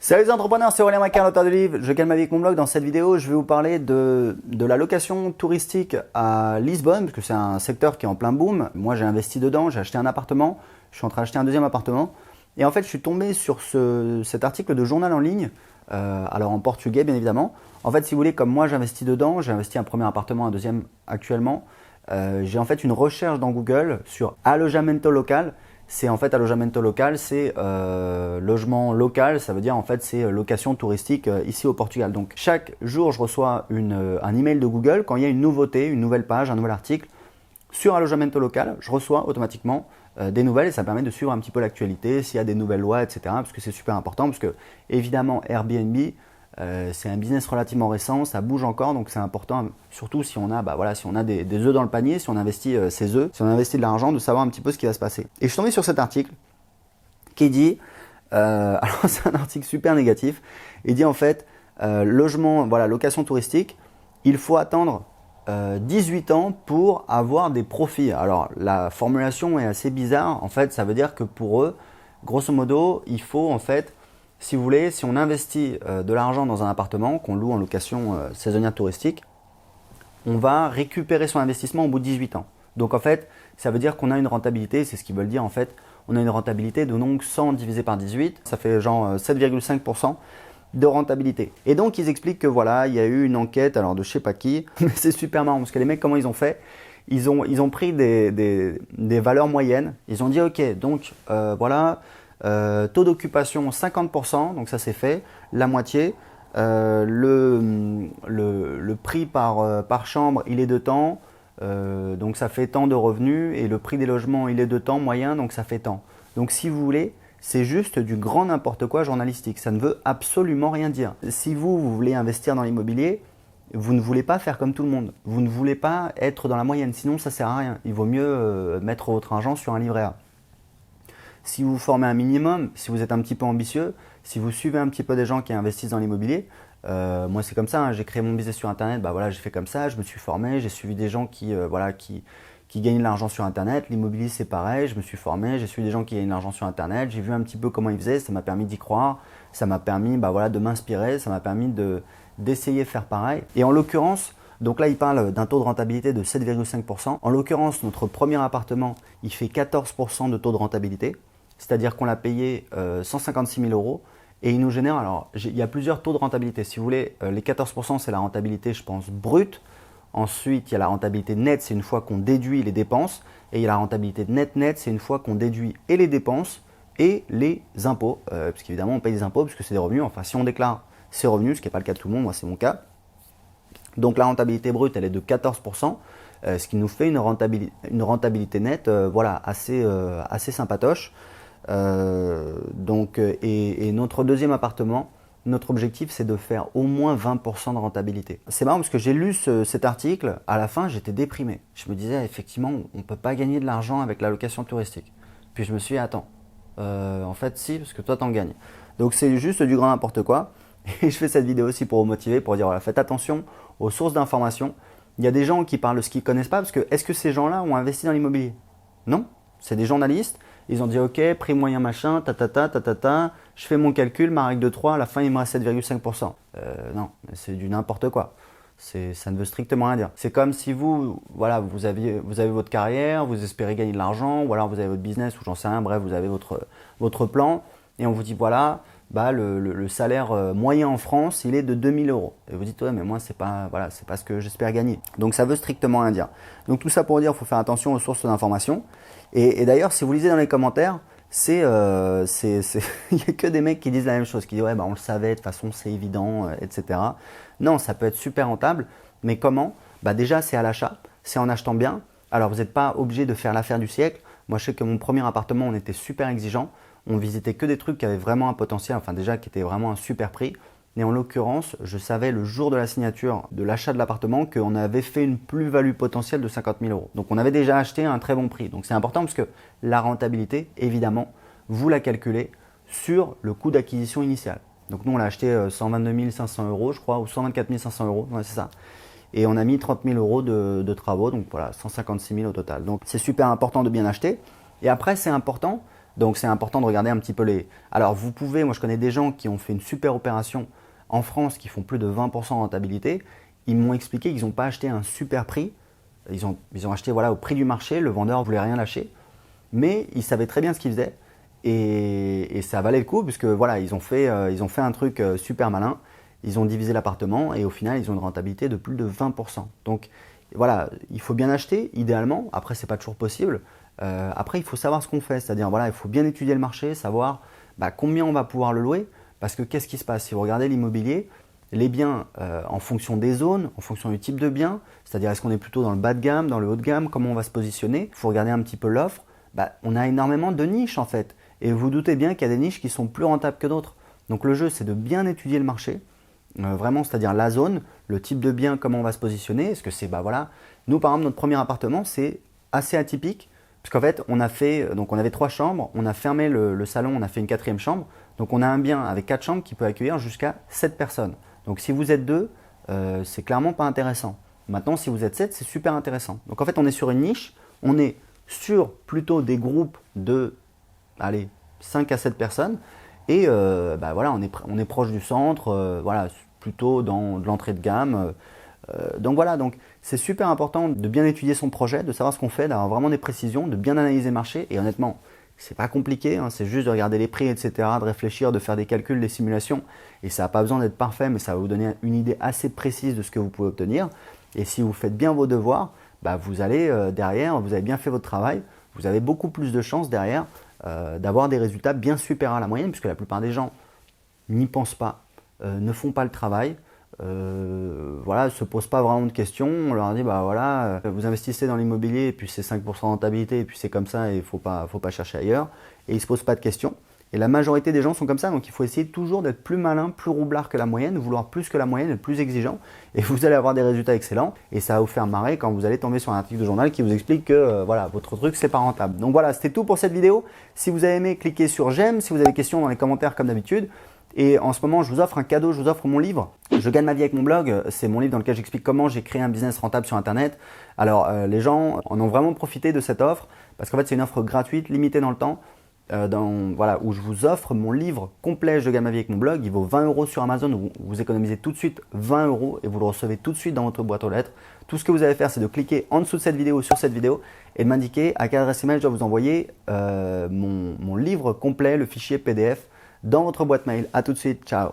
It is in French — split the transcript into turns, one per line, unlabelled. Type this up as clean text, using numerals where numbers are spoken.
Salut les entrepreneurs, c'est Aurélien Macquart, l'auteur de livre Je gagne ma vie avec mon blog. Dans cette vidéo, je vais vous parler de la location touristique à Lisbonne, parce que c'est un secteur qui est en plein boom. Moi, j'ai investi dedans, j'ai acheté un appartement, je suis en train d'acheter un deuxième appartement. Et en fait, je suis tombé sur cet article de journal en ligne, alors en portugais bien évidemment. En fait, si vous voulez, comme moi j'investis dedans, j'ai investi un premier appartement, un deuxième actuellement. J'ai en fait une recherche dans Google sur alojamento local. C'est en fait alojamento local, c'est logement local, ça veut dire en fait c'est location touristique ici au Portugal. Donc chaque jour je reçois un email de Google quand il y a une nouveauté, une nouvelle page, un nouvel article sur alojamento local, je reçois automatiquement des nouvelles et ça permet de suivre un petit peu l'actualité, s'il y a des nouvelles lois, etc. Parce que c'est super important, parce que évidemment Airbnb, c'est un business relativement récent, ça bouge encore, donc c'est important, surtout si on a, si on a des œufs dans le panier, si on investit ces œufs, si on investit de l'argent, de savoir un petit peu ce qui va se passer. Et je suis tombé sur cet article qui dit, alors c'est un article super négatif, il dit en fait, location touristique, il faut attendre 18 ans pour avoir des profits. Alors la formulation est assez bizarre, en fait ça veut dire que pour eux, grosso modo, il faut en fait, si vous voulez, si on investit de l'argent dans un appartement qu'on loue en location saisonnière touristique, on va récupérer son investissement au bout de 18 ans. Donc en fait, ça veut dire qu'on a une rentabilité, c'est ce qu'ils veulent dire en fait, on a une rentabilité de donc 100 divisé par 18, ça fait genre 7,5% de rentabilité. Et donc ils expliquent que voilà, il y a eu une enquête, alors de je sais pas qui, mais c'est super marrant parce que les mecs, comment ils ont fait? Ils ont pris des valeurs moyennes, ils ont dit ok, donc taux d'occupation 50%, donc ça c'est fait, la moitié. Le prix par chambre, il est de temps, donc ça fait tant de revenus, et le prix des logements, il est de temps moyen, donc ça fait tant. Donc si vous voulez, c'est juste du grand n'importe quoi journalistique, ça ne veut absolument rien dire. Si vous voulez investir dans l'immobilier, vous ne voulez pas faire comme tout le monde, vous ne voulez pas être dans la moyenne, sinon ça ne sert à rien. Il vaut mieux mettre votre argent sur un livret A. Si vous vous formez un minimum, si vous êtes un petit peu ambitieux, si vous suivez un petit peu des gens qui investissent dans l'immobilier, moi c'est comme ça, hein, j'ai créé mon business sur internet, j'ai fait comme ça, je me suis formé, j'ai suivi des gens qui gagnent de l'argent sur internet. L'immobilier c'est pareil, je me suis formé, j'ai suivi des gens qui gagnent de l'argent sur internet, j'ai vu un petit peu comment ils faisaient, ça m'a permis d'y croire, ça m'a permis de m'inspirer, ça m'a permis d'essayer de faire pareil. Et en l'occurrence, donc là, il parle d'un taux de rentabilité de 7,5%. En l'occurrence, notre premier appartement, il fait 14% de taux de rentabilité. C'est-à-dire qu'on l'a payé 156 000 euros et il nous génère, alors il y a plusieurs taux de rentabilité. Si vous voulez, les 14% c'est la rentabilité, je pense, brute. Ensuite, il y a la rentabilité nette, c'est une fois qu'on déduit les dépenses. Et il y a la rentabilité net, c'est une fois qu'on déduit et les dépenses et les impôts. Parce qu'évidemment, on paye des impôts parce que c'est des revenus. Enfin, si on déclare ses revenus, ce qui n'est pas le cas de tout le monde, moi c'est mon cas. Donc la rentabilité brute, elle est de 14%. Ce qui nous fait une rentabilité nette assez sympatoche. Et notre deuxième appartement, notre objectif c'est de faire au moins 20% de rentabilité. C'est marrant parce que j'ai lu cet article, à la fin j'étais déprimé. Je me disais effectivement on ne peut pas gagner de l'argent avec la location touristique. Puis je me suis dit attends, en fait si, parce que toi t'en gagnes. Donc c'est juste du grand n'importe quoi. Et je fais cette vidéo aussi pour vous motiver, pour dire voilà, faites attention aux sources d'informations. Il y a des gens qui parlent de ce qu'ils ne connaissent pas, parce que est-ce que ces gens-là ont investi dans l'immobilier? Non, c'est des journalistes. Ils ont dit ok, prix moyen machin, je fais mon calcul, ma règle de 3, à la fin il me reste 7,5%. Non, c'est du n'importe quoi. Ça ne veut strictement rien dire. C'est comme si vous avez votre carrière, vous espérez gagner de l'argent, ou alors vous avez votre business, ou j'en sais rien, bref, vous avez votre plan, et on vous dit voilà, le salaire moyen en France, il est de 2 000 euros. Et vous dites ouais, mais moi c'est pas ce que j'espère gagner. Donc ça veut strictement rien dire. Donc tout ça pour dire qu'il faut faire attention aux sources d'informations. Et d'ailleurs, si vous lisez dans les commentaires, il n'y a que des mecs qui disent la même chose, qui disent ouais, on le savait, de toute façon c'est évident, etc. Non, ça peut être super rentable, mais comment? Déjà, c'est à l'achat, c'est en achetant bien. Alors, vous n'êtes pas obligé de faire l'affaire du siècle. Moi, je sais que mon premier appartement, on était super exigeant. On visitait que des trucs qui avaient vraiment un potentiel, enfin déjà qui étaient vraiment un super prix. Et en l'occurrence, je savais le jour de la signature de l'achat de l'appartement qu'on avait fait une plus-value potentielle de 50 000 euros. Donc on avait déjà acheté à un très bon prix. Donc c'est important parce que la rentabilité, évidemment, vous la calculez sur le coût d'acquisition initial. Donc nous on l'a acheté 122 500 euros je crois, ou 124 500 euros, ouais, c'est ça. Et on a mis 30 000 euros de travaux, donc voilà, 156 000 au total. Donc c'est super important de bien acheter. Et après c'est important Donc c'est important de regarder un petit peu les… Alors vous pouvez, moi je connais des gens qui ont fait une super opération en France qui font plus de 20% de rentabilité. Ils m'ont expliqué qu'ils n'ont pas acheté un super prix. Ils ont acheté voilà, au prix du marché, le vendeur ne voulait rien lâcher. Mais ils savaient très bien ce qu'ils faisaient et ça valait le coup puisque voilà, ils ont fait un truc super malin. Ils ont divisé l'appartement et au final, ils ont une rentabilité de plus de 20%. Donc voilà, il faut bien acheter idéalement. Après, ce n'est pas toujours possible. Après, il faut savoir ce qu'on fait. C'est-à-dire, voilà, il faut bien étudier le marché, savoir combien on va pouvoir le louer. Parce que qu'est-ce qui se passe? Si vous regardez l'immobilier, les biens en fonction des zones, en fonction du type de bien, c'est-à-dire est-ce qu'on est plutôt dans le bas de gamme, dans le haut de gamme, comment on va se positionner. Il faut regarder un petit peu l'offre. On a énormément de niches en fait. Et vous doutez bien qu'il y a des niches qui sont plus rentables que d'autres. Donc le jeu, c'est de bien étudier le marché. Vraiment, c'est-à-dire la zone, le type de bien, comment on va se positionner. Est-ce que c'est, voilà. Nous, par exemple, notre premier appartement, c'est assez atypique. Puisqu'en fait, on avait 3 chambres, on a fermé le salon, on a fait une 4e chambre. Donc on a un bien avec 4 chambres qui peut accueillir jusqu'à 7 personnes. Donc si vous êtes 2, c'est clairement pas intéressant. Maintenant, si vous êtes 7, c'est super intéressant. Donc en fait, on est sur une niche, on est sur plutôt des groupes de 5 à 7 personnes. Et voilà, on est proche du centre, voilà, plutôt dans de l'entrée de gamme. Donc voilà, donc c'est super important de bien étudier son projet, de savoir ce qu'on fait, d'avoir vraiment des précisions, de bien analyser le marché. Et honnêtement, c'est pas compliqué, hein, c'est juste de regarder les prix, etc., de réfléchir, de faire des calculs, des simulations. Et ça n'a pas besoin d'être parfait, mais ça va vous donner une idée assez précise de ce que vous pouvez obtenir. Et si vous faites bien vos devoirs, vous allez derrière, vous avez bien fait votre travail, vous avez beaucoup plus de chances derrière d'avoir des résultats bien supérieurs à la moyenne, puisque la plupart des gens n'y pensent pas, ne font pas le travail, voilà, ne se posent pas vraiment de questions. On leur dit, voilà, vous investissez dans l'immobilier et puis c'est 5% de rentabilité et puis c'est comme ça et il ne faut pas chercher ailleurs. Et ils ne se posent pas de questions. Et la majorité des gens sont comme ça, donc il faut essayer toujours d'être plus malin, plus roublard que la moyenne, vouloir plus que la moyenne, être plus exigeant. Et vous allez avoir des résultats excellents. Et ça va vous faire marrer quand vous allez tomber sur un article de journal qui vous explique que voilà, votre truc, c'est pas rentable. Donc voilà, c'était tout pour cette vidéo. Si vous avez aimé, cliquez sur j'aime. Si vous avez des questions dans les commentaires comme d'habitude. Et en ce moment, je vous offre un cadeau, je vous offre mon livre. Je gagne ma vie avec mon blog. C'est mon livre dans lequel j'explique comment j'ai créé un business rentable sur Internet. Alors, les gens en ont vraiment profité de cette offre parce qu'en fait, c'est une offre gratuite, limitée dans le temps. Voilà, où je vous offre mon livre complet Je gagne ma vie avec mon blog. Il vaut 20 € sur Amazon, où vous économisez tout de suite 20 € et vous le recevez tout de suite dans votre boîte aux lettres. Tout ce que vous allez faire, c'est de cliquer en dessous de cette vidéo, sur cette vidéo, et de m'indiquer à quelle adresse email je dois vous envoyer mon livre complet, le fichier PDF, dans votre boîte mail. À tout de suite, ciao.